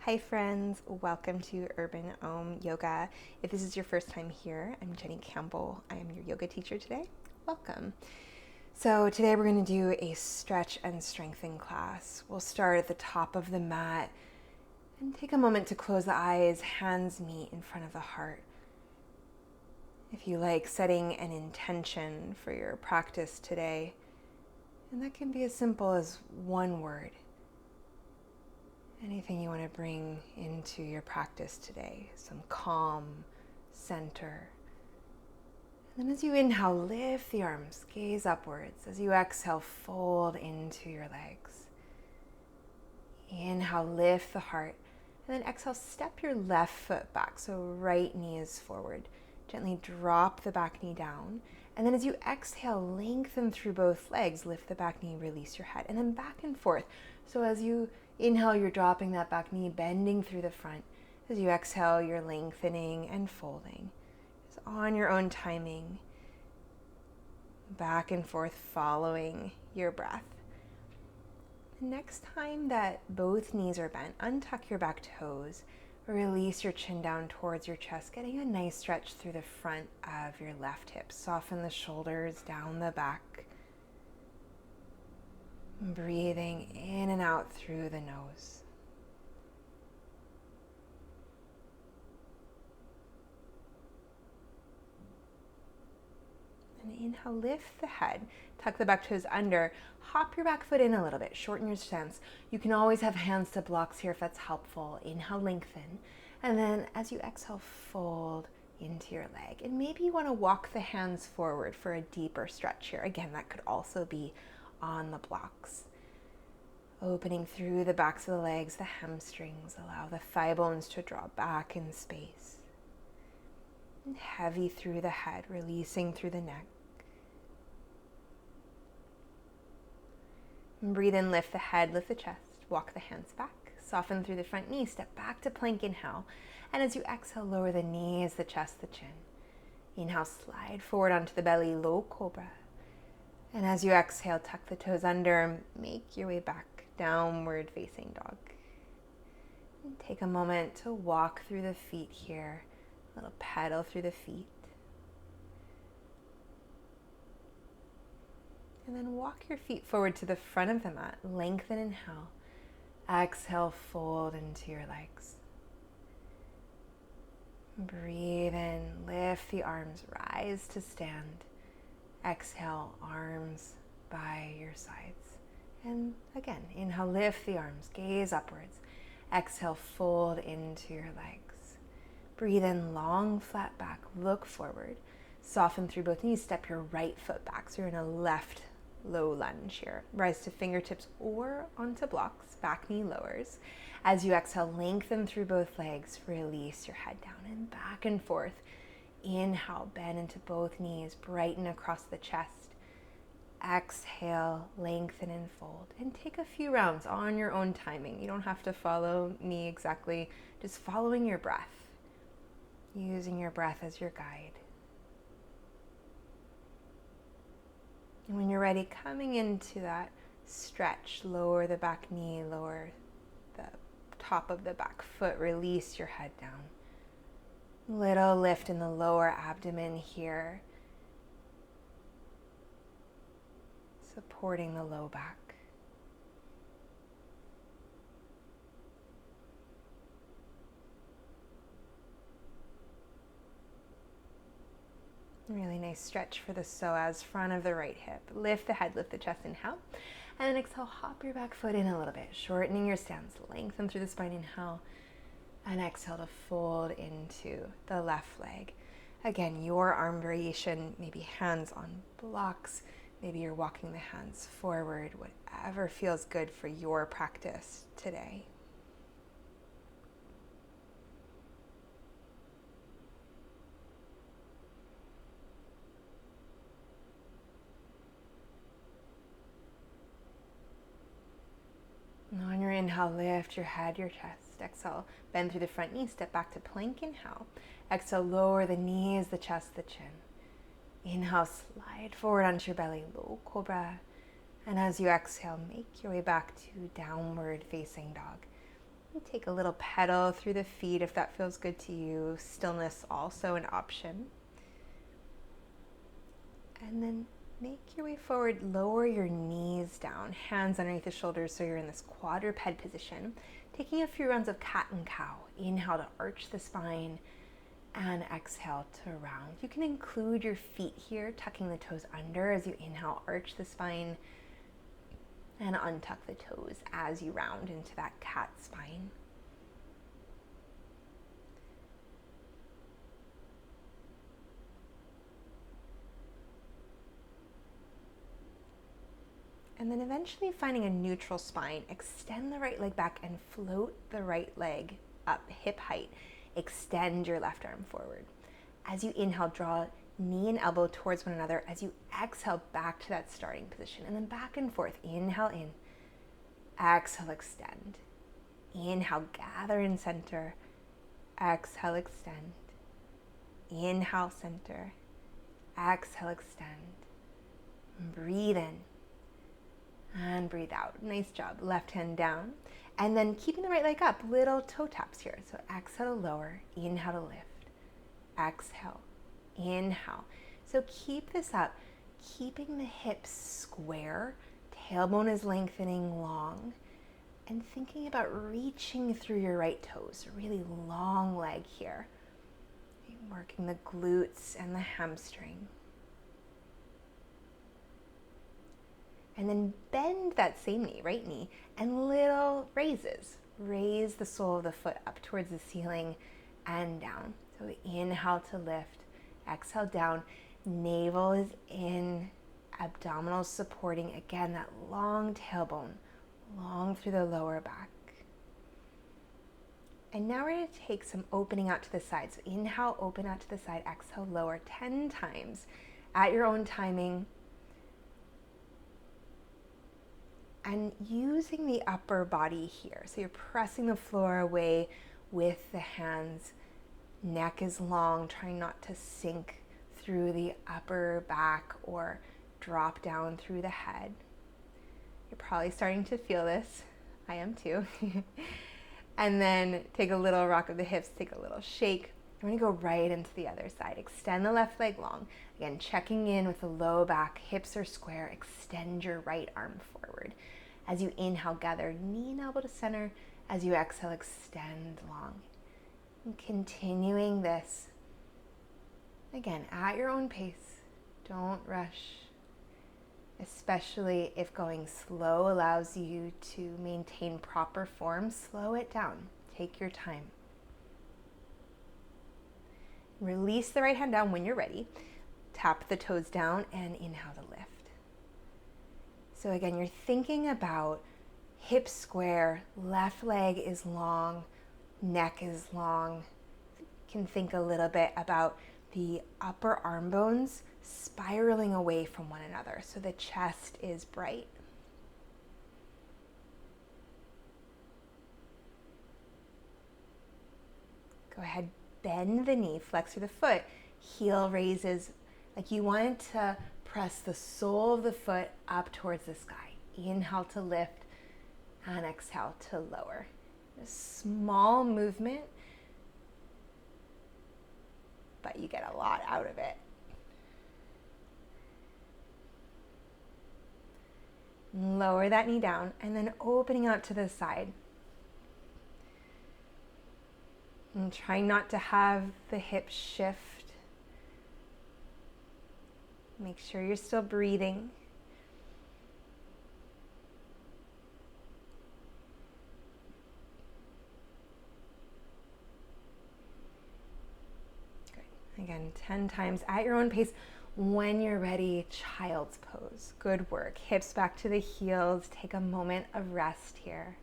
Hi friends, welcome to Urban Om Yoga. If this is your first time here, I'm Jenny Campbell. I am your yoga teacher today. Welcome. So today we're going to do a stretch and strengthen class. We'll start at the top of the mat and take a moment to close the eyes, hands meet in front of the heart. If you like, setting an intention for your practice today, and that can be as simple as one word. Anything you want to bring into your practice today, some calm, center. And then as you inhale, lift the arms, gaze upwards. As you exhale, fold into your legs. Inhale, lift the heart. And then exhale, step your left foot back, so right knee is forward. Gently drop the back knee down. And then as you exhale, lengthen through both legs, lift the back knee, release your head, and then back and forth. So as you inhale, you're dropping that back knee, bending through the front. As you exhale, you're lengthening and folding. Just on your own timing, back and forth, following your breath. The next time that both knees are bent, untuck your back toes. Release your chin down towards your chest, getting a nice stretch through the front of your left hip. Soften the shoulders, down the back. Breathing in and out through the nose. And inhale, lift the head. Tuck the back toes under. Hop your back foot in a little bit. Shorten your stance. You can always have hands to blocks here if that's helpful. Inhale, lengthen. And then as you exhale, fold into your leg. And maybe you want to walk the hands forward for a deeper stretch here. Again, that could also be on the blocks. Opening through the backs of the legs, the hamstrings. Allow the thigh bones to draw back in space. And heavy through the head, releasing through the neck. And breathe in, lift the head, lift the chest. Walk the hands back. Soften through the front knee. Step back to plank, inhale. And as you exhale, lower the knees, the chest, the chin. Inhale, slide forward onto the belly, low cobra. And as you exhale, tuck the toes under, make your way back, downward facing dog. And take a moment to walk through the feet here, a little pedal through the feet. And then walk your feet forward to the front of the mat, lengthen, inhale. Exhale, fold into your legs. Breathe in, lift the arms, rise to stand. Exhale, arms by your sides. And again, inhale, lift the arms, gaze upwards. Exhale, fold into your legs. Breathe in, long, flat back, look forward. Soften through both knees, step your right foot back. So you're in a left low lunge here. Rise to fingertips or onto blocks, back knee lowers. As you exhale, lengthen through both legs, release your head down and back and forth. Inhale, bend into both knees, brighten across the chest. Exhale, lengthen and fold. And take a few rounds on your own timing. You don't have to follow me exactly, just following your breath. Using your breath as your guide. And when you're ready, coming into that stretch, lower the back knee, lower the top of the back foot, release your head down. Little lift in the lower abdomen here, supporting the low back. Really nice stretch for the psoas, front of the right hip. Lift the head, lift the chest, inhale. And then exhale, hop your back foot in a little bit, shortening your stance. Lengthen through the spine, inhale. And exhale to fold into the left leg. Again, your arm variation, maybe hands on blocks. Maybe you're walking the hands forward, whatever feels good for your practice today. And on your inhale, lift your head, your chest. Exhale, bend through the front knee, step back to plank, inhale. Exhale, lower the knees, the chest, the chin. Inhale, slide forward onto your belly, low cobra. And as you exhale, make your way back to downward facing dog. You take a little pedal through the feet if that feels good to you. Stillness also an option. And then make your way forward, lower your knees down, hands underneath the shoulders so you're in this quadruped position. Taking a few rounds of cat and cow. Inhale to arch the spine and exhale to round. You can include your feet here, tucking the toes under as you inhale, arch the spine, and untuck the toes as you round into that cat spine. And then eventually finding a neutral spine, extend the right leg back and float the right leg up hip height. Extend your left arm forward. As you inhale, draw knee and elbow towards one another. As you exhale, back to that starting position. And then back and forth. Inhale in. Exhale, extend. Inhale, gather in center. Exhale, extend. Inhale, center. Exhale, extend. Breathe in. And breathe out. Nice job. Left hand down. And then keeping the right leg up, little toe taps here. So exhale to lower, inhale to lift. Exhale, inhale. So keep this up, keeping the hips square, tailbone is lengthening long, and thinking about reaching through your right toes, a really long leg here. Working the glutes and the hamstring. And then bend that same knee, right knee, and little raises. Raise the sole of the foot up towards the ceiling and down. So inhale to lift, exhale down. Navel is in, abdominals supporting. Again, that long tailbone, long through the lower back. And now we're going to take some opening out to the side. So inhale, open out to the side, exhale, lower 10 times at your own timing. And using the upper body here. So you're pressing the floor away with the hands. Neck is long, trying not to sink through the upper back or drop down through the head. You're probably starting to feel this. I am too. And then take a little rock of the hips, take a little shake. We're gonna go right into the other side. Extend the left leg long. Again, checking in with the low back, hips are square. Extend your right arm forward. As you inhale, gather knee and elbow to center. As you exhale, extend long. And continuing this, again, at your own pace. Don't rush, especially if going slow allows you to maintain proper form. Slow it down. Take your time. Release the right hand down when you're ready. Tap the toes down and inhale to lift. So again, you're thinking about hips square, left leg is long, neck is long. You can think a little bit about the upper arm bones spiraling away from one another so the chest is bright. Go ahead, bend the knee, flex through the foot, heel raises like you want to press the sole of the foot up towards the sky. Inhale to lift and exhale to lower. A small movement, but you get a lot out of it. Lower that knee down and then opening out to the side. And try not to have the hips shift. Make sure you're still breathing. Good. Again, 10 times at your own pace. When you're ready, child's pose. Good work. Hips back to the heels. Take a moment of rest here.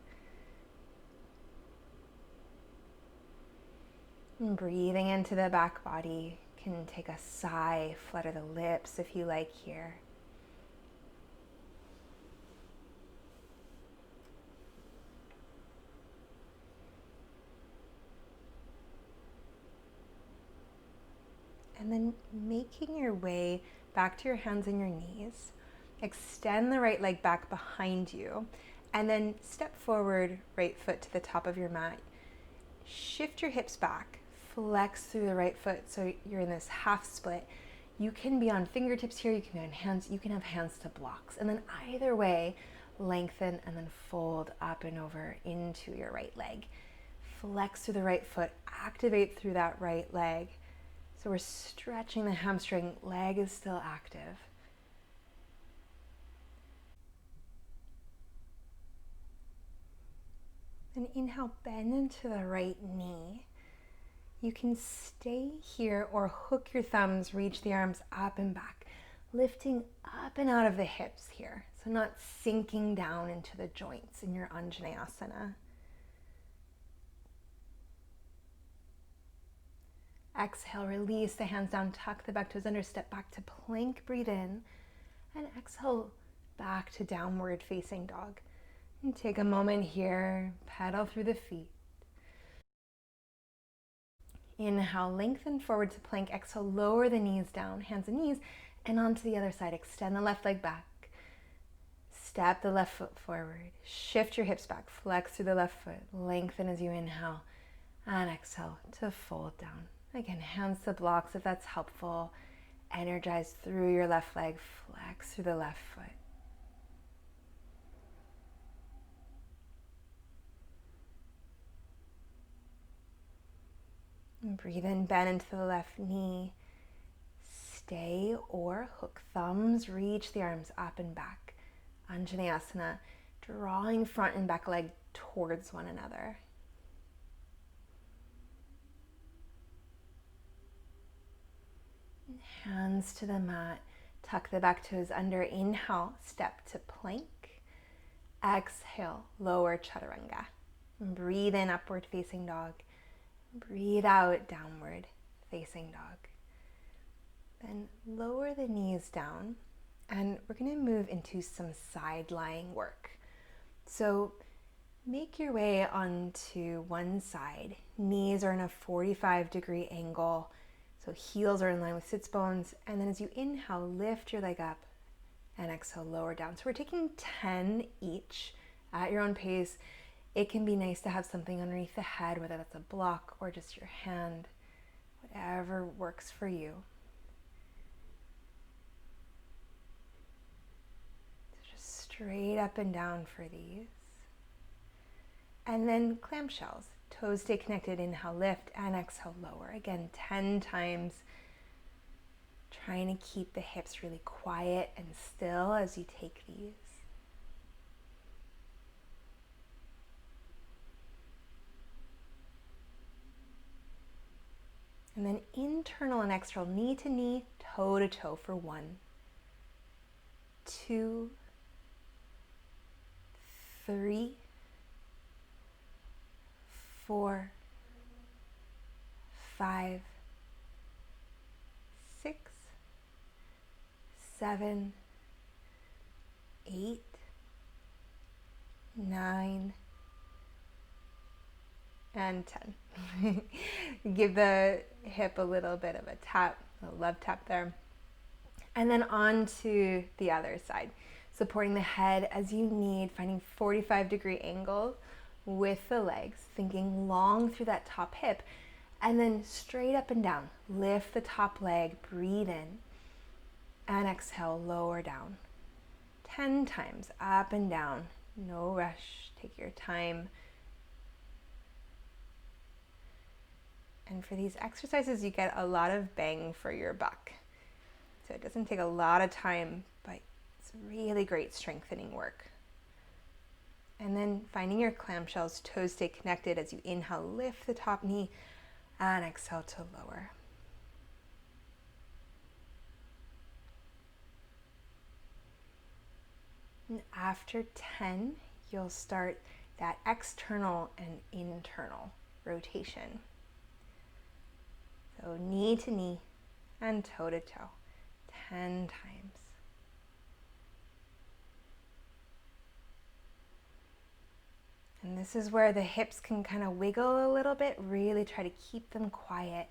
And breathing into the back body. Can take a sigh, flutter the lips if you like here. And then making your way back to your hands and your knees. Extend the right leg back behind you And then step forward, right foot to the top of your mat. Shift your hips back, flex through the right foot so you're in this half split. You can be on fingertips here, you can be on hands, you can have hands to blocks. And then either way, lengthen and then fold up and over into your right leg. Flex through the right foot, activate through that right leg. So we're stretching the hamstring, leg is still active. And inhale, bend into the right knee. You can stay here or hook your thumbs, reach the arms up and back, lifting up and out of the hips here. So not sinking down into the joints in your Anjaneyasana. Exhale, release the hands down, tuck the back toes under, step back to plank, breathe in, and exhale back to downward facing dog. And take a moment here, pedal through the feet. Inhale, lengthen forward to plank. Exhale, lower the knees down, hands and knees, and onto the other side. Extend the left leg back. Step the left foot forward. Shift your hips back, flex through the left foot. Lengthen as you inhale, and exhale to fold down. Again, hands to blocks if that's helpful. Energize through your left leg, flex through the left foot. And breathe in, bend into the left knee. Stay or hook thumbs, reach the arms up and back. Anjaneyasana, drawing front and back leg towards one another. Hands to the mat, tuck the back toes under. Inhale, step to plank. Exhale, lower chaturanga. And breathe in, upward facing dog. Breathe out, downward facing dog. Then lower the knees down, and we're going to move into some side lying work. So make your way onto one side. Knees are in a 45-degree angle, so heels are in line with sits bones. And then as you inhale, lift your leg up, and exhale, lower down. So we're taking 10 each at your own pace. It can be nice to have something underneath the head, whether that's a block or just your hand, whatever works for you. So just straight up and down for these. And then clamshells. Toes stay connected, inhale, lift, and exhale, lower. Again, 10 times. Trying to keep the hips really quiet and still as you take these. And then internal and external, knee to knee, toe to toe for 1, 2, 3, 4, 5, 6, 7, 8, 9, and 10. Give the hip a little bit of a tap, a love tap there. And then on to the other side. Supporting the head as you need, finding 45-degree angles with the legs, thinking long through that top hip, and then straight up and down. Lift the top leg, breathe in, and exhale, lower down. 10 times, up and down. No rush, take your time. And for these exercises, you get a lot of bang for your buck. So it doesn't take a lot of time, but it's really great strengthening work. And then finding your clamshells, toes stay connected as you inhale, lift the top knee, and exhale to lower. And after 10, you'll start that external and internal rotation. So knee to knee and toe to toe, 10 times. And this is where the hips can kind of wiggle a little bit. Really try to keep them quiet,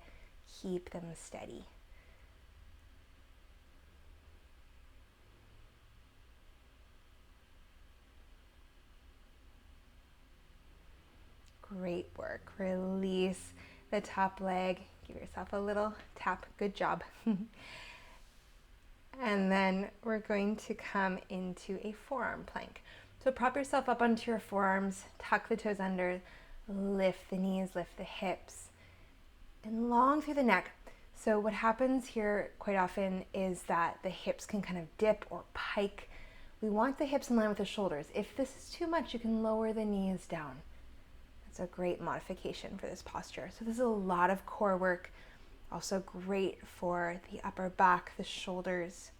keep them steady. Great work. Release the top leg. Give yourself a little tap. Good job. And then we're going to come into a forearm plank. So prop yourself up onto your forearms, tuck the toes under, lift the knees, lift the hips, and long through the neck. So what happens here quite often is that the hips can kind of dip or pike. We want the hips in line with the shoulders. If this is too much, you can lower the knees down. That's a great modification for this posture. So this is a lot of core work. Also great for the upper back, the shoulders.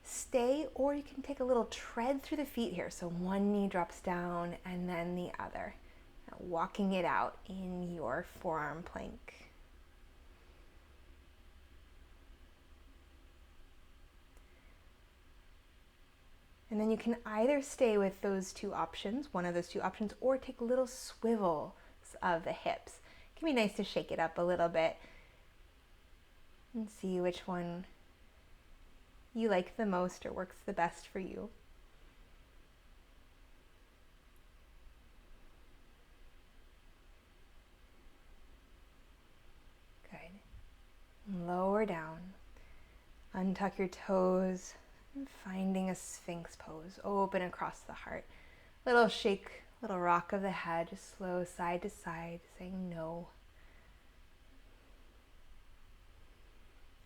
Stay, or you can take a little tread through the feet here. So one knee drops down and then the other. Now walking it out in your forearm plank. And then you can either stay with those two options, one of those two options, or take little swivels of the hips. It can be nice to shake it up a little bit and see which one you like the most or works the best for you. Good. Lower down. Untuck your toes. And finding a Sphinx pose. Open across the heart. Little shake, little rock of the head. Just slow side to side, saying no.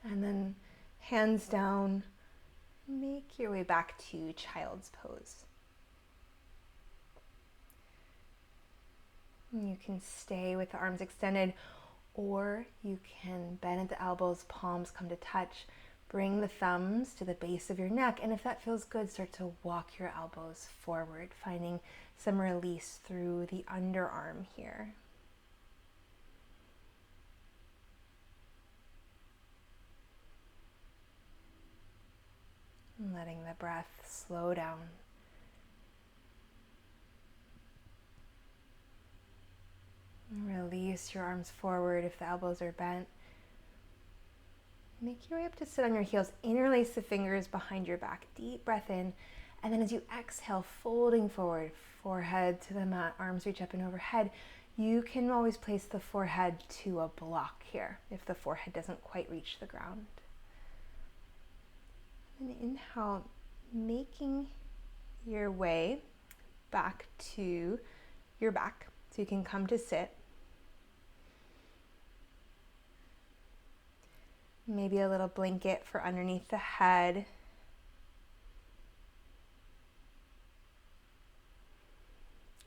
And then hands down. Make your way back to child's pose. You can stay with the arms extended, or you can bend at the elbows, palms come to touch. Bring the thumbs to the base of your neck, and if that feels good, start to walk your elbows forward, finding some release through the underarm here. And letting the breath slow down. Release your arms forward if the elbows are bent. Make your way up to sit on your heels. Interlace the fingers behind your back. Deep breath in. And then as you exhale, folding forward, forehead to the mat, arms reach up and overhead. You can always place the forehead to a block here if the forehead doesn't quite reach the ground. And inhale, making your way back to your back so you can come to sit. Maybe a little blanket for underneath the head.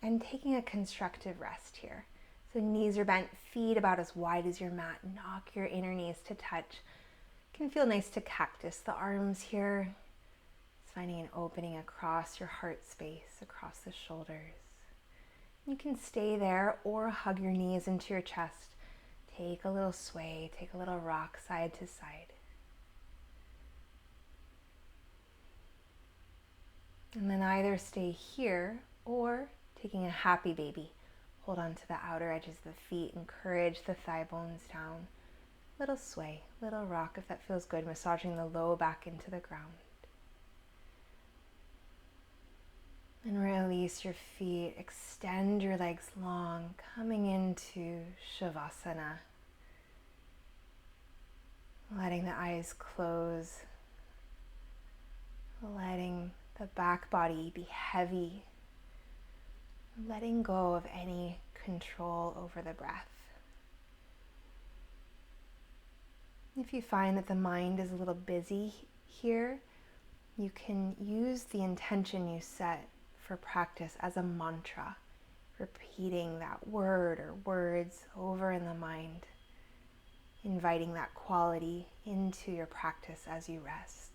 And taking a constructive rest here. So knees are bent, feet about as wide as your mat. Knock your inner knees to touch. It can feel nice to cactus the arms here. It's finding an opening across your heart space, across the shoulders. You can stay there or hug your knees into your chest. Take a little sway, take a little rock side to side. And then either stay here or taking a happy baby. Hold on to the outer edges of the feet, encourage the thigh bones down. Little sway, little rock if that feels good, massaging the low back into the ground. And release your feet, extend your legs long, coming into Shavasana. Letting the eyes close, letting the back body be heavy, letting go of any control over the breath. If you find that the mind is a little busy here, you can use the intention you set for practice as a mantra, repeating that word or words over in the mind, inviting that quality into your practice as you rest.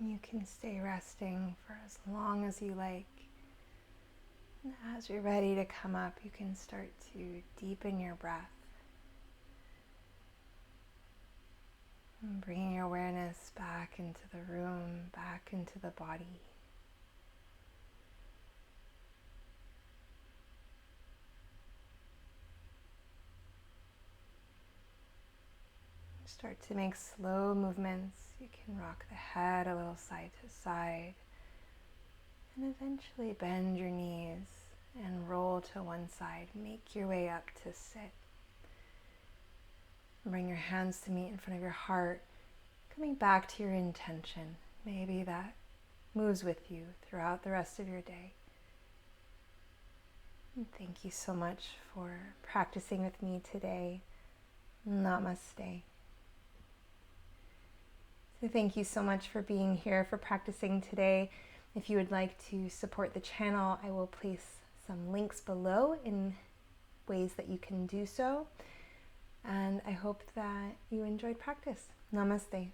You can stay resting for as long as you like. And as you're ready to come up, you can start to deepen your breath. And bringing your awareness back into the room, back into the body. Start to make slow movements. You can rock the head a little side to side. And eventually bend your knees and roll to one side. Make your way up to sit. Bring your hands to meet in front of your heart, coming back to your intention. Maybe that moves with you throughout the rest of your day. And thank you so much for practicing with me today. Namaste. So thank you so much for being here, for practicing today. If you would like to support the channel, I will place some links below in ways that you can do so. And I hope that you enjoyed practice. Namaste.